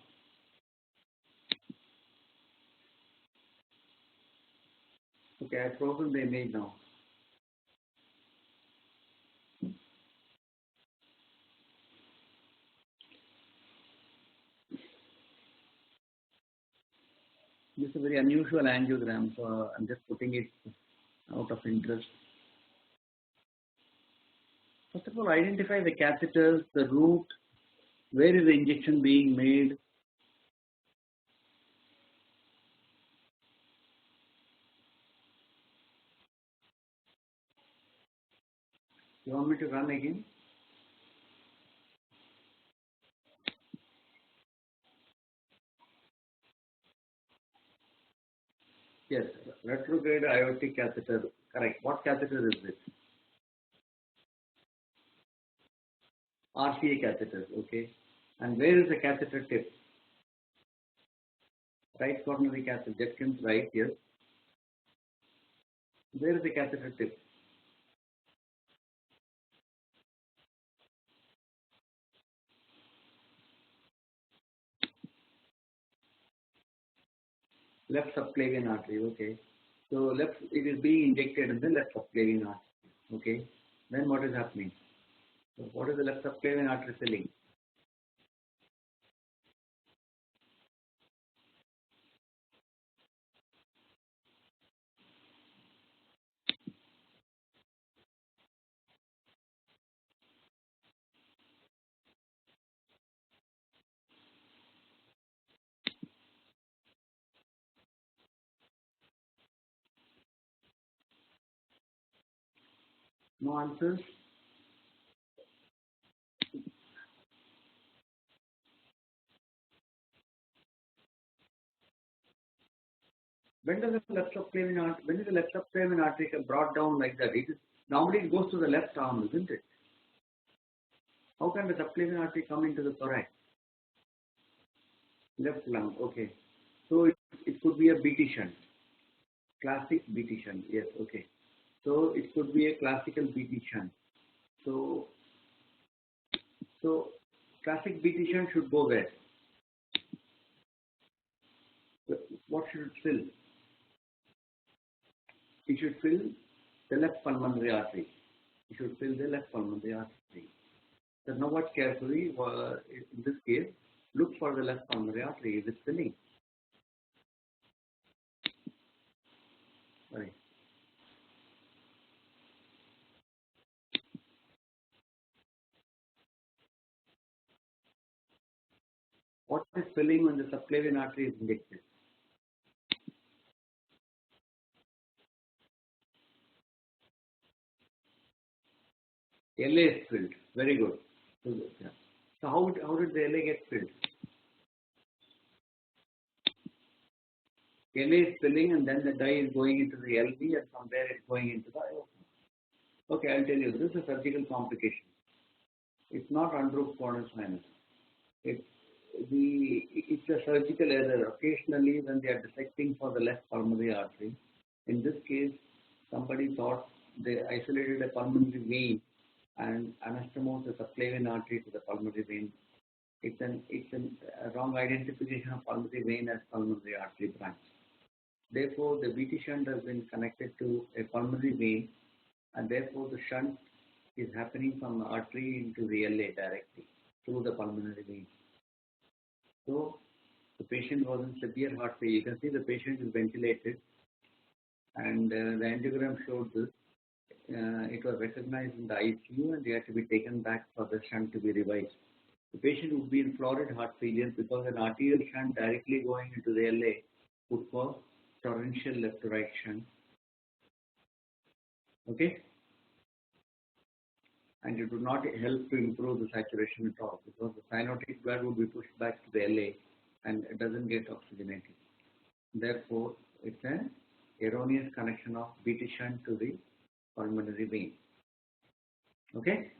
Okay, I've frozen the image now. This is a very unusual angiogram, so I'm just putting it out of interest. First of all, identify the catheters, the route, Where is the injection being made? You want me to run again? Yes, retrograde aortic catheter. Correct. What catheter is this? RCA catheter. Okay. And where is the catheter tip? Right coronary catheter. Judkins right. Yes. Where is the catheter tip? Left subclavian artery. Okay. So left, it is being injected in the left subclavian artery. Okay. Then what is happening? So what is the left subclavian artery filling? No answers? When does the left subclavian artery, when is the left subclavian artery brought down like that? It is, normally it goes to the left arm, isn't it? How can the subclavian artery come into the thorax? Left lung, okay. So it could be a BT shunt, classic BT shunt, yes, okay. So it could be a classical BT shunt. So classic BT shunt should go where? What should it fill? It should fill the left pulmonary artery. It should fill the left pulmonary artery. So now watch carefully. In this case, look for the left pulmonary artery. Is it filling? Sorry. What is filling when the subclavian artery is injected? LA is filled. Very good. So how did the LA get filled? LA is filling and then the dye is going into the LV and from there it's going into the aorta. Okay, I'll tell you. This is a surgical complication. It's not unroot coronal sinus. It's it's a surgical error. Occasionally, when they are dissecting for the left pulmonary artery, in this case, somebody thought they isolated a pulmonary vein and anastomosed the subclavian artery to the pulmonary vein. It's a wrong identification of pulmonary vein as pulmonary artery branch. Therefore, the VT shunt has been connected to a pulmonary vein, and therefore the shunt is happening from the artery into the LA directly through the pulmonary vein. So the patient was in severe heart failure. You can see the patient is ventilated, and the angiogram showed this. It was recognized in the ICU, and they had to be taken back for the shunt to be revised. The patient would be in florid heart failure because an arterial shunt directly going into the LA would cause torrential left to right shunt. Okay? And it would not help to improve the saturation at all because the cyanotic blood would be pushed back to the LA and it doesn't get oxygenated. Therefore, it's an erroneous connection of BT shunt to the pulmonary vein. Okay?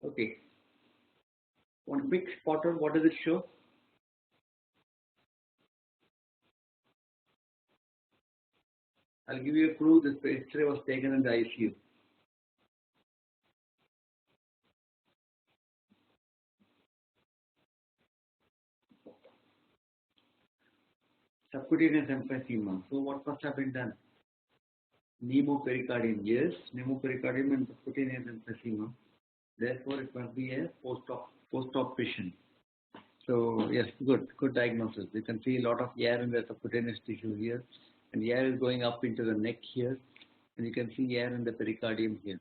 Okay. One quick spotter, what does it show? I'll give you a clue. This X-ray was taken in the ICU. Subcutaneous emphysema. So what must have been done? Pneumopericardium. Yes, pneumopericardium and subcutaneous emphysema. Therefore, it must be a post-op patient. So yes, good diagnosis. You can see a lot of air in the subcutaneous tissue here, and the air is going up into the neck here, and you can see air in the pericardium here.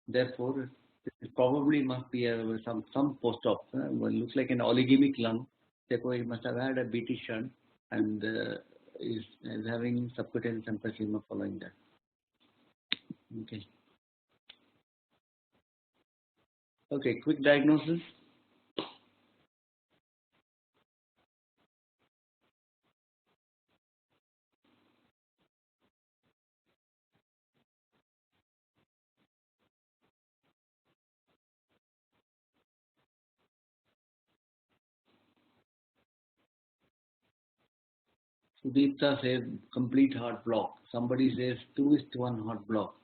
Therefore, it probably must be some post-op. Well, looks like an oligemic lung. Therefore, he must have had a BT shunt and is having subcutaneous emphysema following that. Okay. Okay, quick diagnosis. Sudipta says complete heart block. Somebody says 2:1 heart block.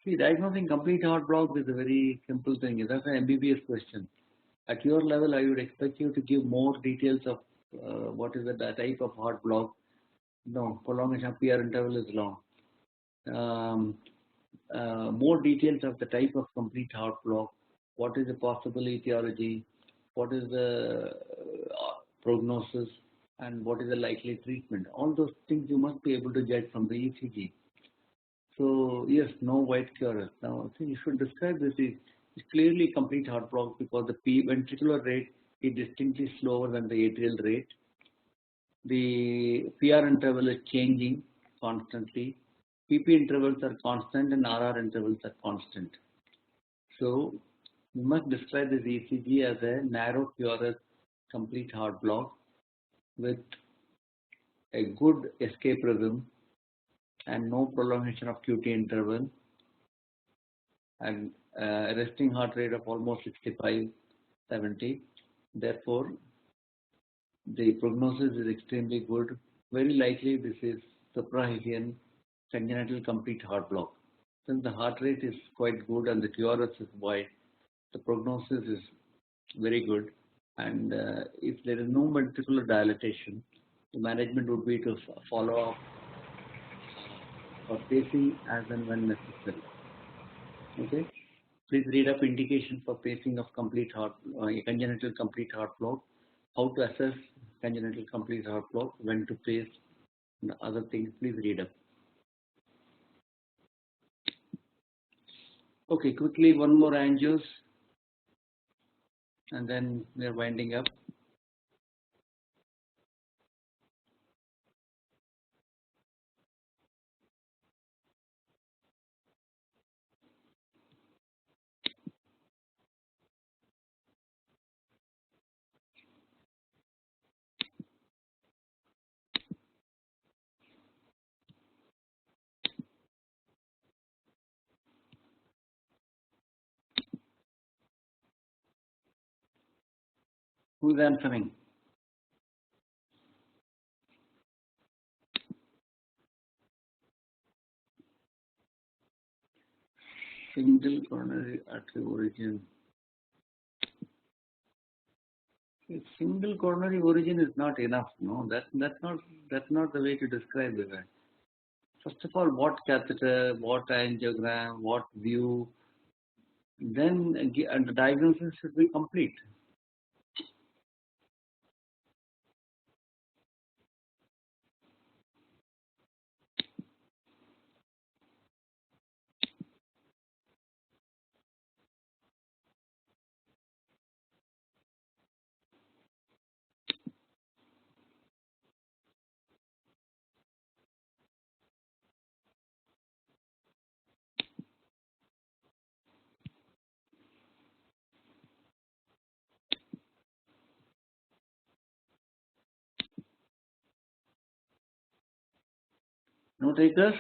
See, diagnosing complete heart block is a very simple thing. That's an MBBS question. At your level, I would expect you to give more details of what is the type of heart block. No, prolongation of PR interval is long. More details of the type of complete heart block, what is the possible etiology, what is the prognosis, and what is the likely treatment. All those things you must be able to judge from the ECG. So yes, no white curers. Now, see, you should describe this is clearly complete heart block because the ventricular rate is distinctly slower than the atrial rate. The PR interval is changing constantly. PP intervals are constant and RR intervals are constant. So you must describe this ECG as a narrow QRS complete heart block with a good escape rhythm and no prolongation of QT interval and a resting heart rate of almost 65, 70. Therefore, the prognosis is extremely good. Very likely this is suprahizian congenital complete heart block. Since the heart rate is quite good and the QRS is wide, the prognosis is very good. And if there is no ventricular dilatation, the management would be to follow up for pacing as and when necessary. Okay. Please read up indication for pacing of complete heart, congenital complete heart block, how to assess congenital complete heart block, when to pace, and other things. Please read up. Okay, quickly one more angios, and then we are winding up. Who is answering? Single coronary artery origin. Single coronary origin is not enough. No, that's not the way to describe it. First of all, what catheter, what angiogram, what view, then and the diagnosis should be complete. No takers?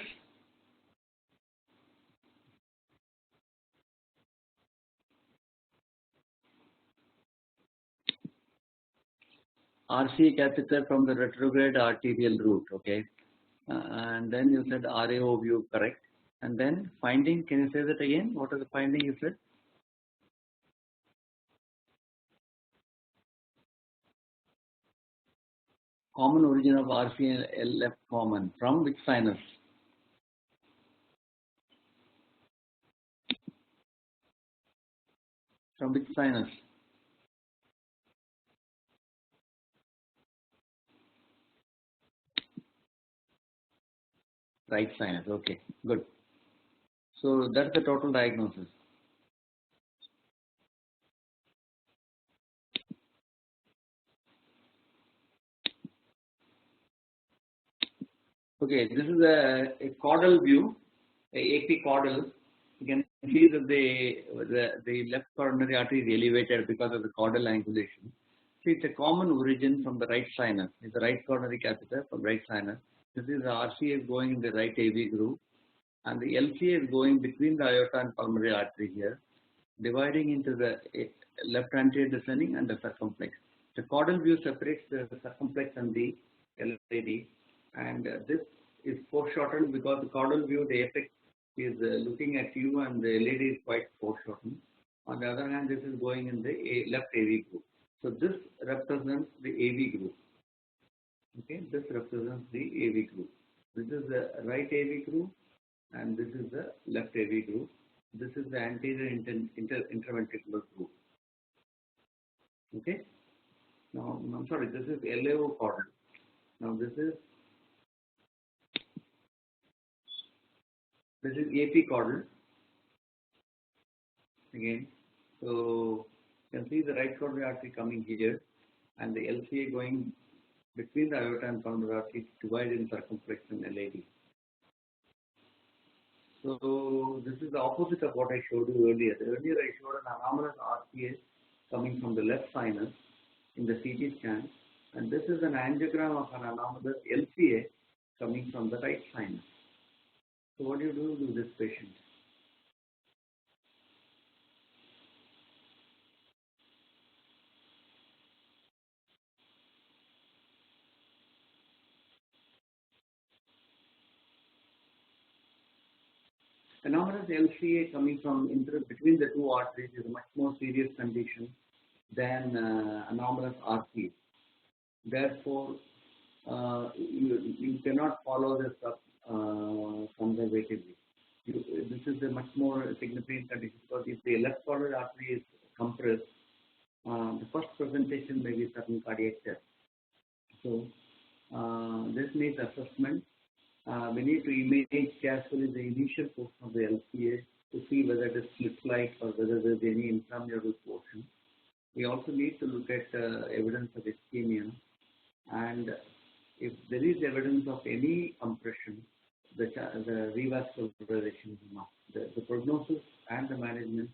RCA catheter from the retrograde arterial route, okay? And then you said RAO view, correct? And then finding, can you say that again? What is the finding you said? Common origin of RCA left common. From which sinus? From which sinus? Right sinus. Okay, good. So that's the total diagnosis. Okay, this is a caudal view, a AP caudal. You can see that the left coronary artery is elevated because of the caudal angulation. So it's a common origin from the right sinus. It's the right coronary catheter from right sinus. This is the RCA is going in the right AV groove, and the LCA is going between the aorta and pulmonary artery here, dividing into the left anterior descending and the circumflex. The caudal view separates the circumflex and the LAD, and this is foreshortened because the caudal view, the apex is looking at you, and the LAD is quite foreshortened. On the other hand, this is going in the left AV group. So this represents the AV group. Okay, this represents the AV group. This is the right AV group, and this is the left AV group. This is the anterior interventricular group. Okay. Now, I'm sorry, this is LAO caudal. Now this is AP caudal again. So you can see the right coronary artery coming here, and the LCA going between the aorta and pulmonary artery, divided in circumflex and LAD. So this is the opposite of what I showed you earlier. Earlier I showed an anomalous RCA coming from the left sinus in the CT scan, and this is an angiogram of an anomalous LCA coming from the right sinus. So what do you do with this patient? Anomalous LCA coming from between the two arteries is a much more serious condition than anomalous RCA. Therefore, you cannot follow this up conservatively. This is a much more significant condition because if the left coronary artery is compressed, the first presentation may be certain cardiac death. So this needs assessment. We need to image carefully the initial portion of the LCA to see whether it is slip-like or whether there is any intramural portion. We also need to look at evidence of ischemia, and if there is evidence of any compression, the revascularization is enough. The prognosis and the management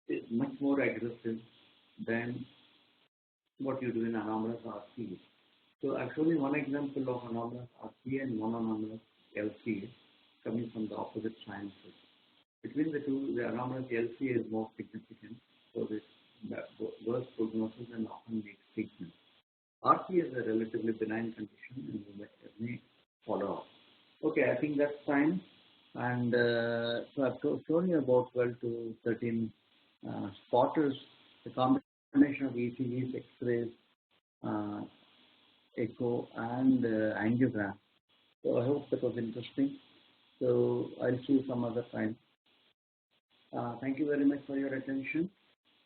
is much more aggressive than what you do in anomalous RCA. So I've shown you one example of anomalous RCA and one anomalous LCA coming from the opposite sinuses. Between the two, the anomalous LCA is more significant, so this worse prognosis and often makes treatment. RCA is a relatively benign condition and we may follow up. Okay, I think that's fine. And so I've shown you about 12 to 13 spotters, the combination of ECGs, X-rays, echo, and angiogram. So I hope that was interesting. So I'll see you some other time. Thank you very much for your attention.